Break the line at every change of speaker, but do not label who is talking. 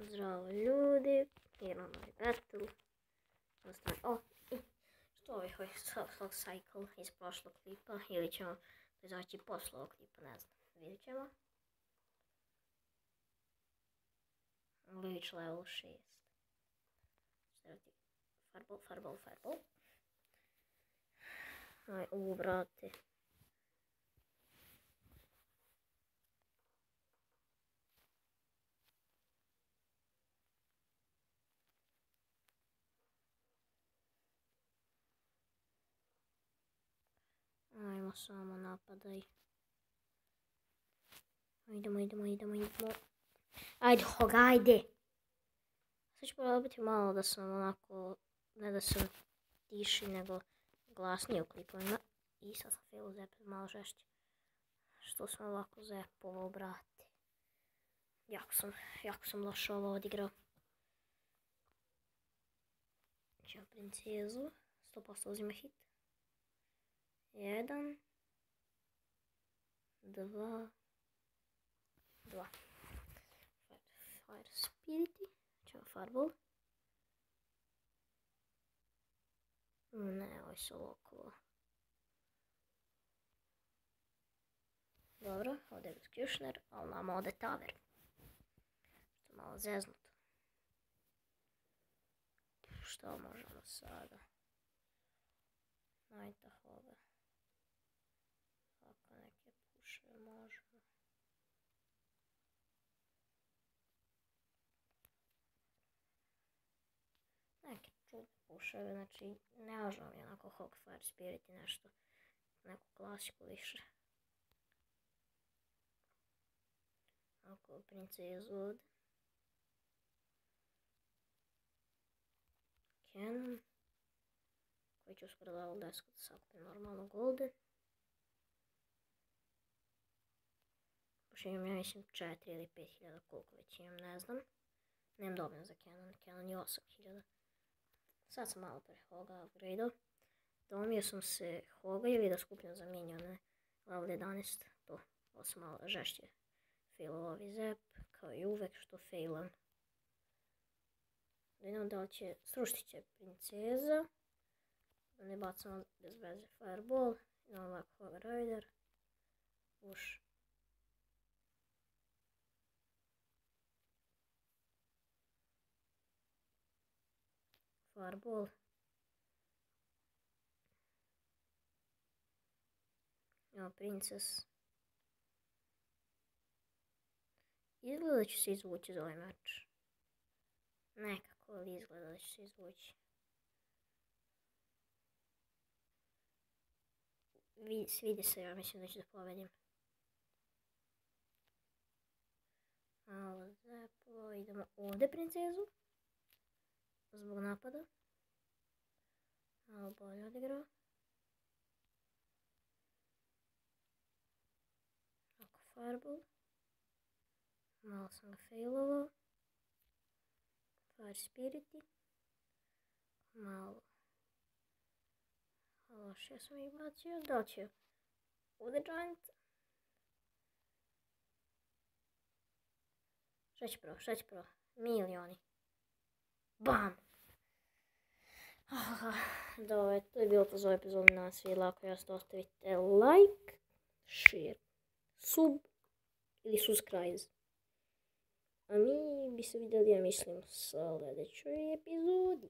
Zdravo ljudi, igramo novi battle. Što ovaj Hog Cycle iz prošlog klipa, ili ćemo to izaći posle ovog klipa, ne znam, vidjet ćemo. Livić level 6. Fireball. Aj, brate. Ajmo samo napadaj. Idemo. Ajde, Hog, ajde! Sad ću probati malo da sam onako, ne da sam tiši, nego glasnije u klipovima. I sad sam fail zepet malo žešće. Što sam ovako zepovao, brate. Jako sam loše ovo odigrao. Ćemo princezu. 100% uzima hit. 1 2 Fire Spirity. Ćemo Fireball. Ne, ovo je solo okolo. Dobro, ovdje je Executioner, ali nama ode Tower. Što je malo zeznuto. Što možemo sada? Najta Hoga. Ako neke puševe možemo. Neke čudne puševe, znači ne možemo mi onako Hog Fire Spirit i nešto. Neku klasiku više. Ako princezu ovdje. Cannon. Koji će uskoro level 10 da sakupim normalno golde. Pošto imam, ja mislim, 4 ili 5000, koliko već imam, ne znam. Nemam dovoljno za Cannon, Cannon je 8000. Sad sam malo pre Hoga upgrade'ao. Domio sam se Hoga ili da skupljam za minione level 11. Ovo sam malo žešće failao ovi zep, kao i uvek što failam. Da vidimo da li će, sruštit će princeza. Da ne bacamo bez veze Fireball. Idemo ovako Hog Rider. Push. Fireball. Evo Princess. Izgleda da će se izvući za ovaj meč. Nekako ali izgleda da će se izvući. Svidi se, ja mislim da ću da povedim. Malo zepo, idemo ovdje princezu. Zbog napada. Malo bolje odigrao. Ako Fireball. Malo sam ga failovao. Fire Spirity. Malo. Loše sam ih bacio. Doću ovdje Giant. Šta će prvo? Milioni. Bam! Dobro, to je bilo to za ovaj epizod na svi. Ako jasno ostavite like, share, sub ili subscribe. A mi bi se vidjeli, ja mislim, u sljedećoj epizodi.